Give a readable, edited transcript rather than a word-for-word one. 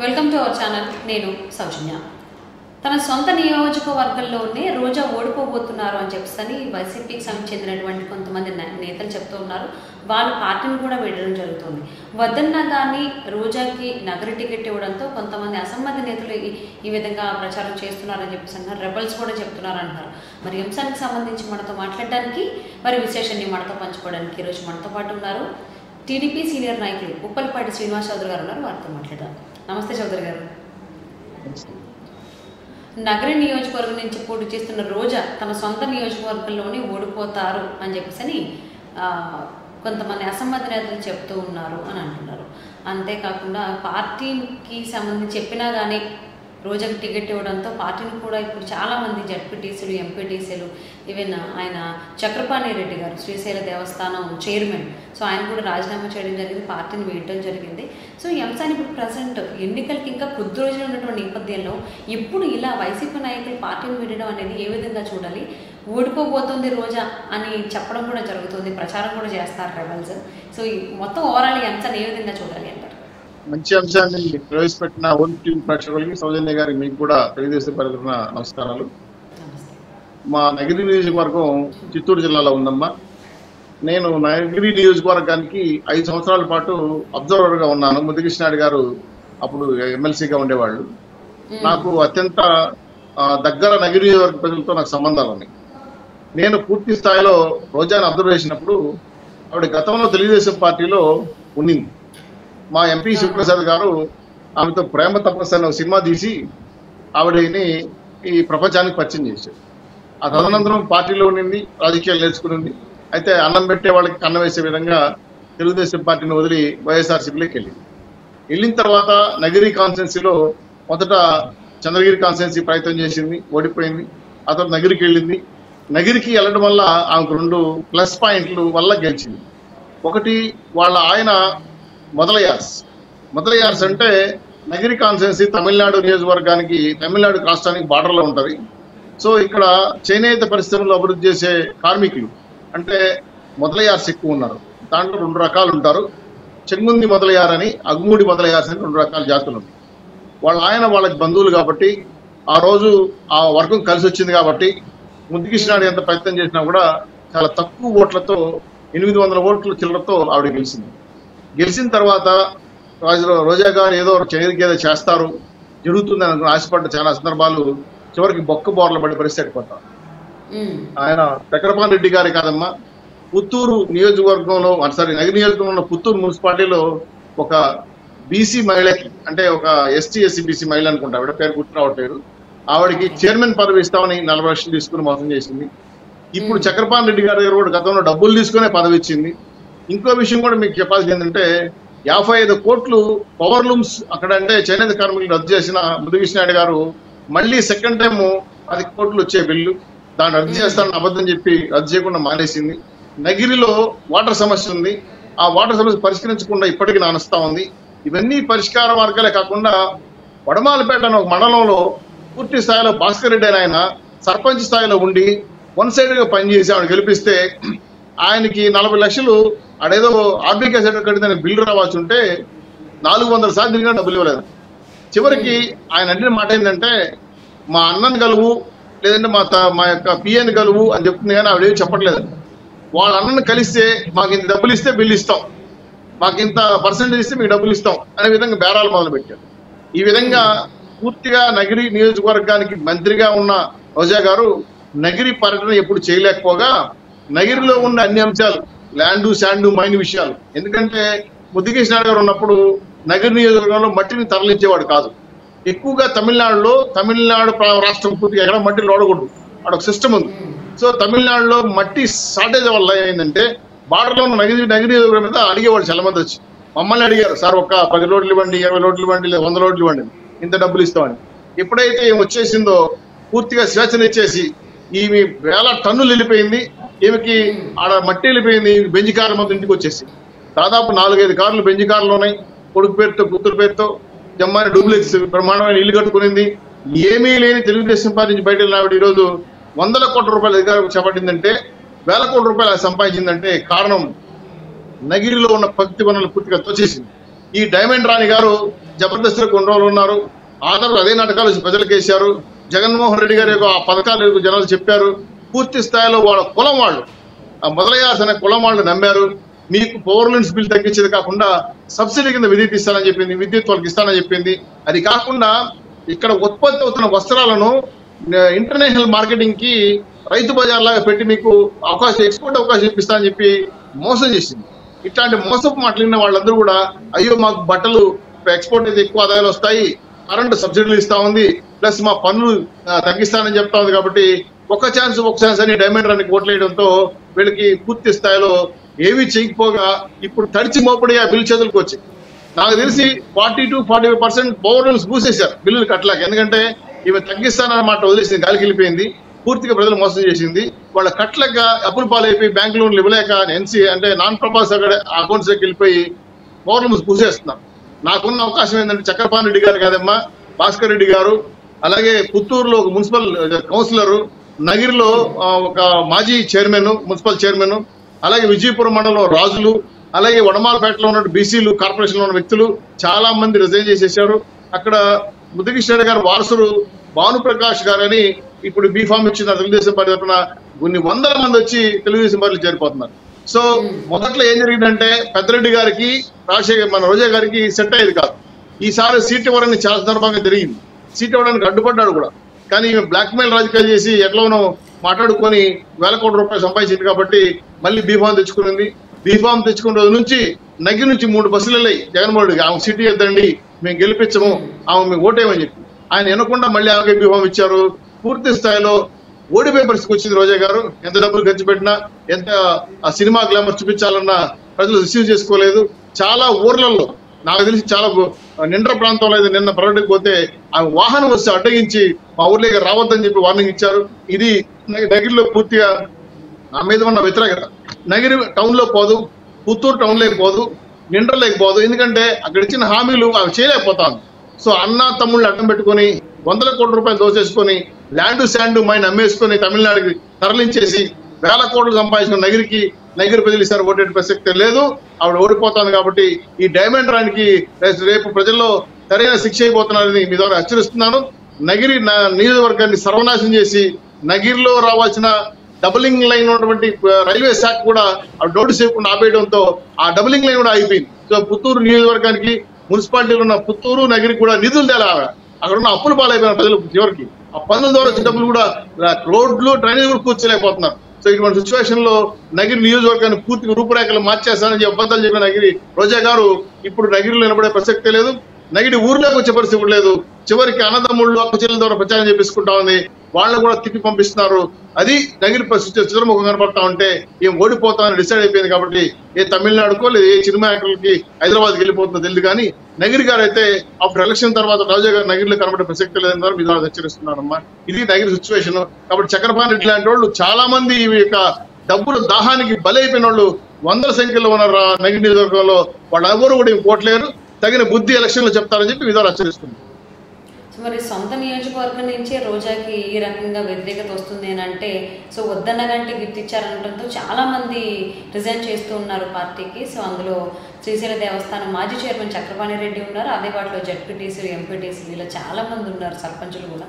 Welcome to our channel. నేను సౌజన్య. తన సొంత నియోజకవర్గంలోనే రోజా ఓడిపోబోతున్నారు అని చెప్పని వైసీపీకి చెందినటువంటి కొంతమంది నేతలు చెప్తూ ఉన్నారు. వాళ్ళ పార్టీని కూడా వీడడం జరుగుతుంది. వద్దన్న దాన్ని రోజాకి నగర టికెట్ ఇవ్వడంతో కొంతమంది అసమ్మతి నేతలు ఈ విధంగా ప్రచారం చేస్తున్నారని చెప్పేసి అన్నారు. రెబల్స్ కూడా చెప్తున్నారు అంటారు. మరి అంశానికి సంబంధించి మనతో మాట్లాడడానికి, మరి విశేషాన్ని మనతో పంచుకోవడానికి ఈరోజు మనతో పాటు ఉన్నారు టీడీపీ సీనియర్ నాయకులు ఉప్పలపాటి శ్రీనివాస్ చౌదరి గారు ఉన్నారు. వారితో మాట్లాడదాం. నమస్తే చౌదరి గారు. నగర నియోజకవర్గం నుంచి పోటీ చేస్తున్న రోజా తన సొంత నియోజకవర్గంలోనే ఓడిపోతారు అని చెప్పేసి కొంతమంది అసమ్మతి నేతలు చెప్తూ ఉన్నారు అని అంటున్నారు. అంతేకాకుండా పార్టీకి సంబంధించి చెప్పినా కానీ రోజాకి టికెట్ ఇవ్వడంతో పార్టీని కూడా ఇప్పుడు చాలామంది జడ్పీటీసీలు, ఎంపీటీసీలు, ఈవెన్ ఆయన చక్రపాణి రెడ్డి గారు శ్రీశైల దేవస్థానం చైర్మన్, సో ఆయన కూడా రాజీనామా చేయడం జరిగింది, పార్టీని వేయడం జరిగింది. సో ఈ అంశాన్ని ఇప్పుడు ప్రజెంట్ ఎన్నికలకి ఇంకా కొద్ది రోజులు ఉన్నటువంటి నేపథ్యంలో ఇప్పుడు ఇలా వైసీపీ నాయకులు పార్టీని వీడడం అనేది ఏ విధంగా చూడాలి? ఓడిపోబోతుంది రోజా అని చెప్పడం కూడా జరుగుతుంది, ప్రచారం కూడా చేస్తారు రెబల్స్. సో ఈ మొత్తం ఓవరాల్ ఈ అంశాన్ని ఏ విధంగా చూడాలి అంటారు? మంచి అంశాన్ని ప్రవేశపెట్టిన ఓన్ టీం ప్రేక్షకులకి, సౌజన్య గారికి మీకు కూడా తెలుగుదేశం పరిధిన నమస్కారాలు. మా నగిరి నియోజకవర్గం చిత్తూరు జిల్లాలో ఉందమ్మా. నేను నగిరి నియోజకవర్గానికి 5 సంవత్సరాల పాటు అబ్జర్వర్గా ఉన్నాను. ముద్దుకృష్ణారెడ్డి గారు అప్పుడు ఎమ్మెల్సీగా ఉండేవాళ్ళు. నాకు అత్యంత దగ్గర నగిరి నియోజకవర్గ ప్రజలతో నాకు సంబంధాలు ఉన్నాయి. నేను పూర్తి స్థాయిలో రోజాను అబ్జర్వ్ చేసినప్పుడు ఆవిడ గతంలో తెలుగుదేశం పార్టీలో ఉండింది. మా ఎంపీ శివప్రసాద్ గారు ఆమెతో ప్రేమ తపస్సు అనే సినిమా తీసి ఆవిడని ఈ ప్రపంచానికి పరిచయం చేశారు. ఆ తదనంతరం పార్టీలో ఉండింది, రాజకీయాలు నేర్చుకునింది. అయితే అన్నం పెట్టే వాళ్ళకి కన్నం వేసే విధంగా తెలుగుదేశం పార్టీని వదిలి వైఎస్ఆర్సీపీలోకి వెళ్ళిన తర్వాత నగిరి కాన్స్టిట్యున్సీలో మొదట చంద్రగిరి కాన్స్టిట్యున్సీ ప్రయత్నం చేసింది, ఓడిపోయింది. ఆ తర్వాత నగిరికి వెళ్ళింది. నగిరికి వెళ్ళడం వల్ల ఆమెకు 2 ప్లస్ పాయింట్లు వల్ల గెలిచింది. ఒకటి, వాళ్ళ ఆయన మొదలయార్స్ అంటే నగిరి కాన్స్టిట్యున్సీ తమిళనాడు నియోజకవర్గానికి, తమిళనాడు రాష్ట్రానికి బార్డర్లో ఉంటుంది. సో ఇక్కడ చేనేత పరిశ్రమలు అభివృద్ధి చేసే కార్మికులు అంటే మొదలయార్స్ ఎక్కువ ఉన్నారు. దాంట్లో 2 రకాలు ఉంటారు. చెంగుంది మొదలయార్ అని, అగ్మూడి మొదలయార్స్ అని 2 రకాల జాతులు ఉన్నాయి. వాళ్ళ ఆయన వాళ్ళకి బంధువులు కాబట్టి ఆ రోజు ఆ వర్గం కలిసి వచ్చింది కాబట్టి ముద్దుకృష్ణారెడ్డి ఎంత ప్రయత్నం చేసినా కూడా చాలా తక్కువ ఓట్లతో 800 ఓట్ల చిల్లరతో ఆవిడ గెలిచిన తర్వాత రోజా గారు ఏదో ఏదో చేస్తారు, జరుగుతుందని అనుకుని ఆశపడ్డ చాలా సందర్భాలు చివరికి బొక్క బోర్ల పడే పరిస్థితి పడతారు. ఆయన చక్రపాణి రెడ్డి గారి కాదమ్మా, పుత్తూరు నియోజకవర్గంలో నగర నియోజకవర్గంలో పుత్తూరు మున్సిపాలిటీలో ఒక బీసీ మహిళకి, అంటే ఒక ఎస్టీ ఎస్సీ బీసీ మహిళ అనుకుంటా, ఆవిడ పేరు గుర్తు రావట్లేదు, ఆవిడకి చైర్మన్ పదవి ఇస్తామని 40 లక్షలు తీసుకుని మోసం చేసింది. ఇప్పుడు చక్రపాణి రెడ్డి గారి దగ్గర కూడా గతంలో డబ్బులు తీసుకునే పదవి ఇచ్చింది. ఇంకో విషయం కూడా మీకు చెప్పాల్సింది ఏంటంటే 55 కోట్లు పవర్ లూమ్స్ అక్కడ అంటే చేనేత కార్మికులు రద్దు చేసిన ముద్దుకృష్ణారెడ్డి గారు మళ్ళీ సెకండ్ టైం 10 కోట్లు వచ్చే బిల్లు, దాన్ని రద్దు చేస్తానని అబద్ధం చెప్పి రద్దు చేయకుండా మానేసింది. నగిరిలో వాటర్ సమస్య ఉంది, ఆ వాటర్ సమస్య పరిష్కరించకుండా ఇప్పటికీ నానుస్తా ఉంది. ఇవన్నీ పరిష్కార మార్గాలే కాకుండా వడమాలపేట అనే ఒక మండలంలో పూర్తి స్థాయిలో భాస్కర్ రెడ్డి అని ఆయన సర్పంచ్ స్థాయిలో ఉండి వన్ సైడ్గా పనిచేసి ఆవిడ గెలిపిస్తే ఆయనకి 40 లక్షలు అడేదో ఆర్బీకే సెంటర్ కడితే బిల్లు రావాల్సి ఉంటే 400 సార్లు తిరిగినా డబ్బులు ఇవ్వలేదు. చివరికి ఆయన అంటే మాట ఏంటంటే మా అన్నను కలువు లేదంటే మా యొక్క పిఎన్ కలువు అని చెప్తుంది, కానీ ఆవిడేమి చెప్పట్లేదు. వాళ్ళ అన్నను కలిస్తే మాకు ఇంత డబ్బులు ఇస్తే బిల్లు ఇస్తాం, మాకు ఇంత పర్సెంటేజ్ ఇస్తే మీకు డబ్బులు ఇస్తాం అనే విధంగా బేరాలు మొదలుపెట్టారు. ఈ విధంగా పూర్తిగా నగిరి నియోజకవర్గానికి మంత్రిగా ఉన్న రోజా గారు నగిరి పర్యటన ఎప్పుడు చేయలేకపోగా నగిరిలో ఉన్న అన్ని అంశాలు, ల్యాండు శాండు మైన్ విషయాలు, ఎందుకంటే ముద్దుకృష్ణారెడ్డి గారు ఉన్నప్పుడు నగిరి నియోజకవర్గంలో మట్టిని తరలించేవాడు కాదు. ఎక్కువగా తమిళనాడు రాష్ట్రం పూర్తిగా ఎక్కడ మట్టి లోడకూడదు, అక్కడ ఒక సిస్టమ్ ఉంది. సో తమిళనాడులో మట్టి షార్టేజ్ వల్ల ఏంటంటే బార్డర్లో ఉన్న నగిరి నియోజకవర్గం మీద అడిగేవాళ్ళు చాలా మంది వచ్చి మమ్మల్ని అడిగారు, సార్ ఒక 10 లోడ్లు ఇవ్వండి, 20 లోడ్లు ఇవ్వండి, లేదా 100 లోడ్లు ఇవ్వండి, ఇంత డబ్బులు ఇస్తామని. ఎప్పుడైతే వచ్చేసిందో పూర్తిగా స్వేచ్ఛనిచ్చేసి ఈమె 1000 టన్నులు వెళ్ళిపోయింది, ఈమెకి ఆడ మట్టి వెళ్ళిపోయింది. బెంజ్ కార్ల మొత్తం ఇంటికి వచ్చేసి దాదాపు 4-5 కార్లు బెంజ్ కార్లు ఉన్నాయి. కొడుకు పేరుతో కూతురు పేరుతో జమ్మాని డూప్లెక్స్ బ్రహ్మాండమైన ఇల్లు కట్టుకునింది. ఏమీ లేని తెలుగుదేశం పార్టీ నుంచి బయట వెళ్ళిన ఆవిడ ఈరోజు 100 కోట్ల రూపాయల అధికారం చేపట్టిందంటే, 1000 కోట్ల రూపాయలు సంపాదించిందంటే కారణం నగిరిలో ఉన్న భక్తి వనరులు పూర్తిగా తోచేసింది. ఈ డైమండ్ రాణి గారు జబర్దస్త్లో కొన్ని రోజులు ఉన్నారు. ఆ తర్వాత అదే నాటకాలు ప్రజలకు వేశారు. జగన్మోహన్ రెడ్డి గారి యొక్క ఆ పథకాలు జనాలు చెప్పారు. పూర్తి స్థాయిలో వాళ్ళ కులం వాళ్ళు మొదలయ్యాల్సిన అనే కులం వాళ్ళు నమ్మారు. మీకు పవర్లెన్స్ బిల్ తగ్గించేది కాకుండా సబ్సిడీ కింద విద్యుత్ ఇస్తానని చెప్పింది, విద్యుత్ వాళ్ళకి ఇస్తానని చెప్పింది. అది కాకుండా ఇక్కడ ఉత్పత్తి అవుతున్న వస్త్రాలను ఇంటర్నేషనల్ మార్కెటింగ్ కి రైతు బజార్ లాగా పెట్టి మీకు అవకాశం, ఎక్స్పోర్ట్ అవకాశం ఇప్పిస్తానని చెప్పి మోసం చేసింది. ఇట్లాంటి మోసపు మాట్లాడిన వాళ్ళందరూ కూడా అయ్యో మాకు బట్టలు ఎక్స్పోర్ట్ అయితే ఎక్కువ ఆదాయాలు వస్తాయి, కరెంటు సబ్సిడీలు ఇస్తా ఉంది, ప్లస్ మా పన్నులు తగ్గిస్తానని చెప్తా ఉంది, కాబట్టి ఒక ఛాన్స్ అని డైమండ్ రానికి ఓట్లేయడంతో వీళ్ళకి పూర్తి స్థాయిలో ఏమీ చేయకపోగా ఇప్పుడు తడిచి మోపడి ఆ బిల్లు చేతులకు వచ్చి నాకు తెలిసి 40-45% పౌరులను మూసేశారు బిల్లులు కట్టలేక. ఎందుకంటే ఈమె తగ్గిస్తానన్నమాట వదిలేసింది, గాలికి వెళ్ళిపోయింది, పూర్తిగా ప్రజలు మోసం చేసింది. వాళ్ళ కట్టలేక అప్పులు పాలైపోయి బ్యాంక్ లోన్లు ఇవ్వలేక ఎన్సీ అంటే నాన్ ప్రాపర్స్ అకౌంట్స్ లోకి వెళ్ళిపోయి పౌరులను మూసేస్తున్నారు. నాకున్న అవకాశం ఏంటంటే చక్రపాణి రెడ్డి గారు కాదమ్మా, భాస్కర్ రెడ్డి గారు, అలాగే పుత్తూరులో ఒక మున్సిపల్ కౌన్సిలరు, నగిరిలో ఒక మాజీ చైర్మన్, మున్సిపల్ చైర్మన్, అలాగే విజయపురం మండలంలో రాజులు, అలాగే వడమాలపేటలో ఉన్న బీసీలు కార్పొరేషన్ లో ఉన్న వ్యక్తులు చాలా మంది రిజైన్ చేసేసారు. అక్కడ ముద్దుకృష్ణ గారు వారసుడు భానుప్రకాష్ గారని ఇప్పుడు బీఫామ్ ఇచ్చిన తెలుగుదేశం పార్టీ తరఫున కొన్ని వందల మంది వచ్చి తెలుగుదేశం పార్టీలో చేరిపోతున్నారు. సో మొదట్లో ఏం జరిగిందంటే పెద్దరెడ్డి గారికి, రాజశేఖర్ మన రోజా గారికి సెట్ అయ్యేది కాదు. ఈసారి సీట్ ఇవ్వడానికి చాలా సందర్భంగా జరిగింది, సీట్ ఇవ్వడానికి అడ్డుపడ్డాడు కూడా. కానీ బ్లాక్ మెయిల్ రాజకీయాలు చేసి ఎట్లనో మాట్లాడుకొని వేల కోట్ల రూపాయలు సంపాదించింది కాబట్టి మళ్ళీ బీఫామ్ తెచ్చుకునింది. బీఫామ్ తెచ్చుకున్న రోజు నుంచి నగిరి నుంచి 3 బస్సులు వెళ్ళాయి జగన్మోహన్ రెడ్డి, ఆమె సీట్ ఇద్దండి మేము గెలిపించము, ఆమె మేము ఓటేయమని చెప్పి. ఆయన వినకుండా మళ్ళీ ఆమెకి బీఫామ్ ఇచ్చారు. పూర్తి స్థాయిలో ఓడిపోయే పరిస్థితికి వచ్చింది రోజా గారు. ఎంత డబ్బులు ఖర్చు పెట్టినా, ఎంత ఆ సినిమా గ్లామర్ చూపించాలన్నా ప్రజలు రిసీవ్ చేసుకోలేదు. చాలా ఊర్లలో నాకు తెలిసి చాలా నిండ్ర ప్రాంతంలో అయితే నిన్న పర్యటనకు పోతే ఆ వాహనం వస్తే అడ్డగించి మా ఊర్లోకి రావద్దని చెప్పి వార్నింగ్ ఇచ్చారు. ఇది నగిరిలో పూర్తిగా నా మీద ఉన్న వ్యతిరేకత. నగిరి టౌన్ లో పోదు, పుత్తూరు టౌన్ లోకి పోదు, నిండ్రలోకి పోదు, ఎందుకంటే అక్కడ ఇచ్చిన హామీలు అవి చేయలేకపోతాను. సో అన్న తమ్ముళ్ళు అడ్డం పెట్టుకొని వందల కోట్ల రూపాయలు దోచేసుకొని ల్యాండ్ శాండ్ మైన్ అమ్మేసుకొని తమిళనాడుకి తరలించేసి వేల కోట్లు సంపాదించిన నగిరి ప్రజలు ఈసారి ఓటే ప్రసక్తే లేదు. ఆవిడ ఓడిపోతాను కాబట్టి ఈ డైమండ్ రానికి రేపు ప్రజల్లో సరైన శిక్ష అయిపోతున్నారని మీ ద్వారా హెచ్చరిస్తున్నాను. నగిరి నియోజకవర్గాన్ని సర్వనాశనం చేసి నగిరిలో రావాల్సిన డబులింగ్ లైన్ ఉన్నటువంటి రైల్వే శాఖ కూడా నోటీస్ ఇవ్వకుండా ఆపేయడంతో ఆ డబులింగ్ లైన్ కూడా అయిపోయింది. సో పుత్తూరు నియోజకవర్గానికి మున్సిపాలిటీలో ఉన్న పుత్తూరు నగిరి కూడా నిధులు తేలా, అక్కడ ఉన్న అప్పులు పాలైపోయిన ప్రజలు చివరికి ఆ పన్నుల ద్వారా వచ్చే డబ్బులు కూడా రోడ్లు డ్రైనేజ్ కూడా కూర్చోలేకపోతున్నారు. సో ఇటువంటి సిచ్యువేషన్ లో నగిరి నియోజకవర్గాన్ని పూర్తిగా రూపురేఖలు మార్చేస్తానని అబద్ధాలు చెప్పిన నగిరి రోజా గారు ఇప్పుడు నగిరిలో నిలబడే ప్రసక్తే లేదు. నగిరి ఊర్లోకి వచ్చే పరిస్థితి లేదు. చివరికి అన్నదమ్ముళ్ళు అక్క చెల్లెల ద్వారా ప్రచారం చేపించుకుంటా ఉంది, వాళ్ళని కూడా తిప్పి పంపిస్తున్నారు. అది నగిరి చిత్రముఖం కనపడతా ఉంటే ఏం ఓడిపోతామని డిసైడ్ అయిపోయింది. కాబట్టి ఏ తమిళనాడుకో లేదా ఏ సినిమా యాక్టర్లకి హైదరాబాద్కి వెళ్ళిపోతుందో తెలియదు. కానీ నగిరి గారు అయితే ఆఫ్టర్ ఎలక్షన్ తర్వాత రోజా గారు నగిరిలో కనబడే ప్రసక్తి లేదని ద్వారా మీ ద్వారా హెచ్చరిస్తున్నారమ్మా. ఇది నగిరి సిచ్యువేషన్. కాబట్టి చక్రపాణి రెడ్డి లాంటి వాళ్ళు చాలా మంది ఈ యొక్క డబ్బులు దాహానికి బలైపోయిన వాళ్ళు వందల సంఖ్యలో ఉన్నారు నగిరి నియోజకవర్గంలో. వాళ్ళు ఎవరు కూడా పోట్లేరు, తగిన బుద్ధి ఎలక్షన్లో చెప్తారని చెప్పి మీ ద్వారా హెచ్చరిస్తుంది. మరి సొంత నియోజకవర్గం నుంచే రోజాకి ఈ రకంగా వ్యతిరేకత వస్తుంది అని అంటే, సో వద్దన్నగంటే గుర్తించారనడంతో చాలా మంది రిజైన్ చేస్తూ ఉన్నారు పార్టీకి. సో అందులో శ్రీశైల దేవస్థానం మాజీ చైర్మన్ చక్రపాణి రెడ్డి ఉన్నారు, అదే వాటిలో జడ్పీటీసీలు, ఎంపీటీసీలు ఇలా చాలా మంది ఉన్నారు, సర్పంచులు కూడా.